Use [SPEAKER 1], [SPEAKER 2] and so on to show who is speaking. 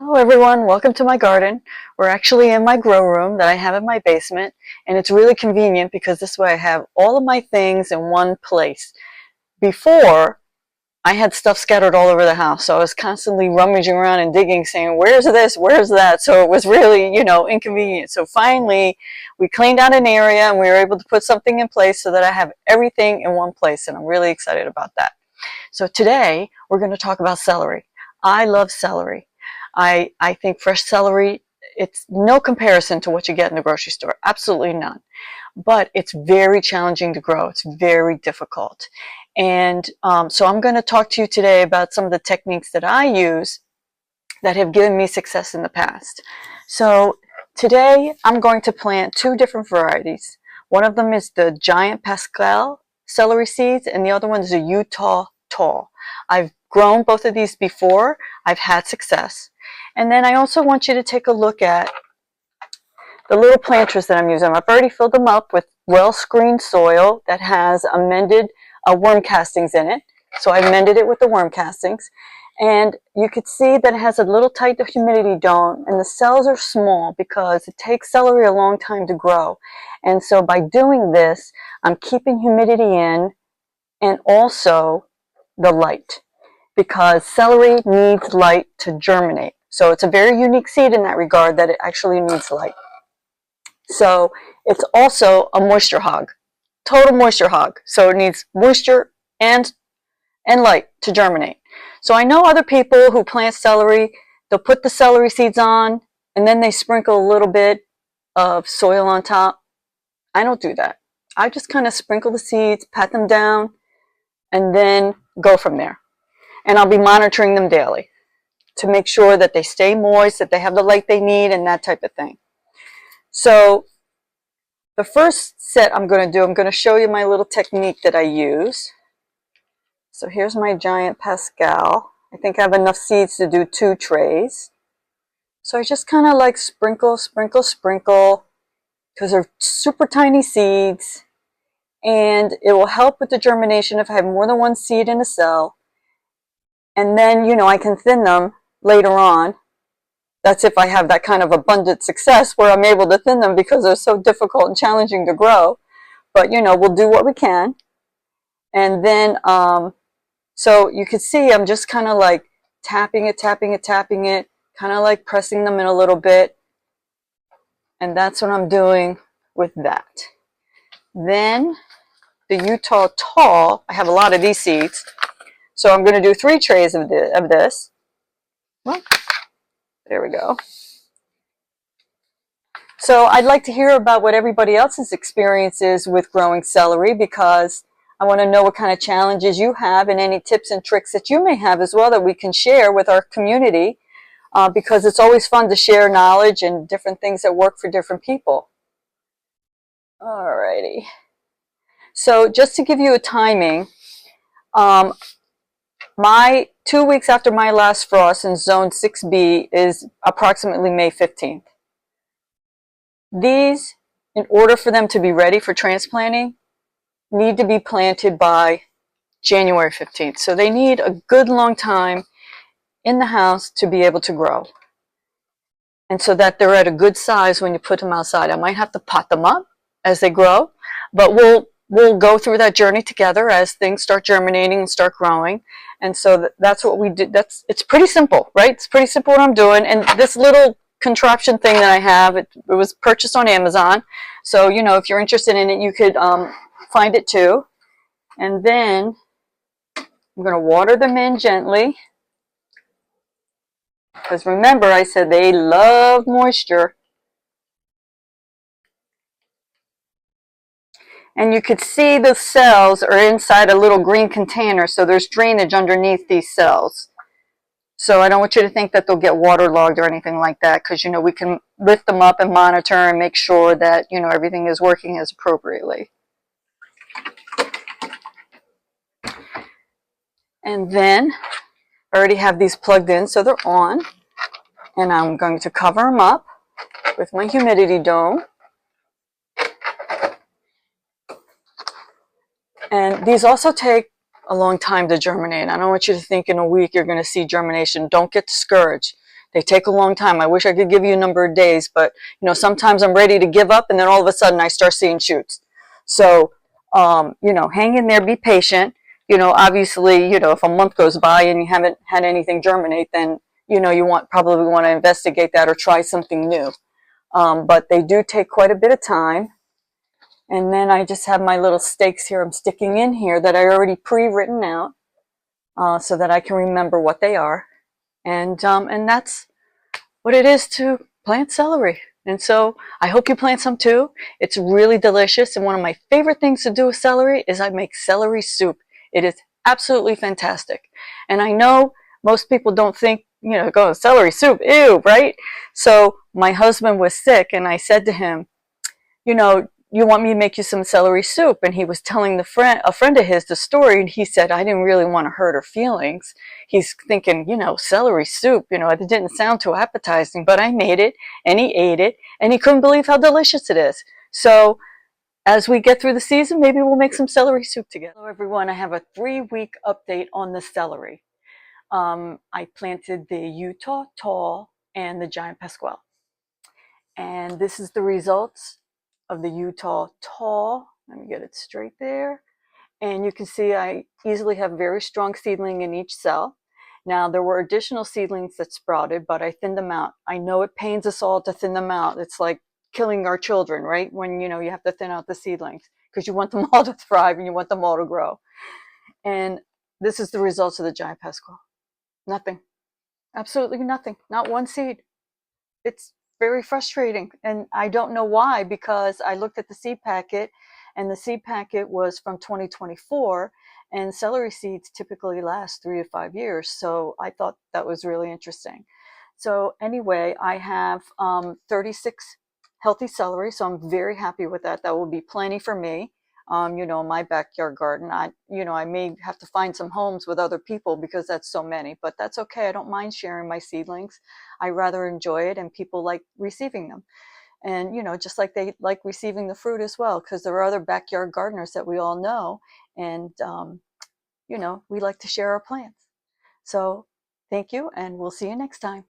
[SPEAKER 1] Hello everyone, welcome to my garden. We're actually in my grow room that I have in my basement, and it's really convenient because this way I have all of my things in one place. Before, I had stuff scattered all over the house, so I was constantly rummaging around and digging, saying, where's this, where's that? So it was really, inconvenient. So finally, we cleaned out an area and we were able to put something in place so that I have everything in one place, and I'm really excited about that. So today, we're going to talk about celery. I love celery. I think fresh celery, it's no comparison to what you get in the grocery store. Absolutely none. But it's very challenging to grow. It's very difficult. And so I'm going to talk to you today about some of the techniques that I use that have given me success in the past. So today I'm going to plant two different varieties. One of them is the giant Pascal celery seeds, and the other one is a Utah tall. I've grown both of these before. I've had success. And then I also want you to take a look at the little planters that I'm using. I've already filled them up with well-screened soil that has amended worm castings in it. So I amended it with the worm castings. And you could see that it has a little tight humidity dome, and the cells are small because it takes celery a long time to grow. And so by doing this, I'm keeping humidity in and also the light, because celery needs light to germinate. So it's a very unique seed in that regard, that it actually needs light. So it's also a moisture hog, total moisture hog. So it needs moisture and light to germinate. So I know other people who plant celery, they'll put the celery seeds on and then they sprinkle a little bit of soil on top. I don't do that. I just kind of sprinkle the seeds, pat them down, and then go from there. And I'll be monitoring them daily to make sure that they stay moist, that they have the light they need, and that type of thing. So the first set I'm going to show you my little technique that I use. So here's my giant Pascal. I think I have enough seeds to do 2 trays. So I just kind of like sprinkle, sprinkle, sprinkle, because they're super tiny seeds, and it will help with the germination if I have more than one seed in a cell. And then, I can thin them later on. That's if I have that kind of abundant success where I'm able to thin them, because they're so difficult and challenging to grow. But, we'll do what we can. And then, so you can see I'm just kind of like tapping it, tapping it, tapping it, kind of like pressing them in a little bit. And that's what I'm doing with that. Then the Utah tall, I have a lot of these seeds. So I'm going to do 3 trays of this. Well, there we go. So I'd like to hear about what everybody else's experience is with growing celery, because I want to know what kind of challenges you have and any tips and tricks that you may have as well that we can share with our community, because it's always fun to share knowledge and different things that work for different people. Alrighty. So just to give you a timing, my 2 weeks after my last frost in zone 6B is approximately May 15th. These, in order for them to be ready for transplanting, need to be planted by January 15th. So they need a good long time in the house to be able to grow. And so that they're at a good size when you put them outside. I might have to pot them up as they grow, but we'll go through that journey together as things start germinating and start growing. And so that's what we did. It's pretty simple, right? It's pretty simple what I'm doing. And this little contraption thing that I have, it was purchased on Amazon. So, if you're interested in it, you could find it too. And then I'm going to water them in gently, because remember I said they love moisture. And you could see the cells are inside a little green container, so there's drainage underneath these cells. So I don't want you to think that they'll get waterlogged or anything like that, because, we can lift them up and monitor and make sure that, everything is working as appropriately. And then I already have these plugged in, so they're on. And I'm going to cover them up with my humidity dome. And these also take a long time to germinate. I don't want you to think in a week you're going to see germination. Don't get discouraged. They take a long time. I wish I could give you a number of days, but you know, sometimes I'm ready to give up, and then all of a sudden I start seeing shoots. So, you know, hang in there, be patient. You know, obviously, you know, if a month goes by and you haven't had anything germinate, then you know you probably want to investigate that or try something new. But they do take quite a bit of time. And then I just have my little stakes here I'm sticking in here that I already pre-written out so that I can remember what they are. And that's what it is to plant celery. And so I hope you plant some too. It's really delicious. And one of my favorite things to do with celery is I make celery soup. It is absolutely fantastic. And I know most people don't think, you know, go celery soup, ew, right? So my husband was sick and I said to him, you know, you want me to make you some celery soup? And he was telling a friend of his the story, and he said, I didn't really want to hurt her feelings. He's thinking, you know, celery soup, you know, it didn't sound too appetizing, but I made it, and he ate it, and he couldn't believe how delicious it is. So as we get through the season, maybe we'll make some celery soup together. Hello, everyone. I have a 3-week update on the celery. I planted the Utah Tall and the Giant Pasquale. And this is the results of the Utah Tall. Let me get it straight there. And you can see I easily have very strong seedling in each cell. Now there were additional seedlings that sprouted, but I thinned them out. I know it pains us all to thin them out. It's like killing our children, right? When you know you have to thin out the seedlings because you want them all to thrive and you want them all to grow. And this is the results of the Giant Pasquale. Nothing. Absolutely nothing. Not one seed. It's very frustrating, and I don't know why, because I looked at the seed packet and the seed packet was from 2024, and celery seeds typically last 3 to 5 years, so I thought that was really interesting. So anyway, I have 36 healthy celery, so I'm very happy with that. That will be plenty for me. You know, my backyard garden. I may have to find some homes with other people because that's so many, but that's okay. I don't mind sharing my seedlings. I rather enjoy it, and people like receiving them. And, you know, just like they like receiving the fruit as well, because there are other backyard gardeners that we all know. And, you know, we like to share our plants. So thank you, and we'll see you next time.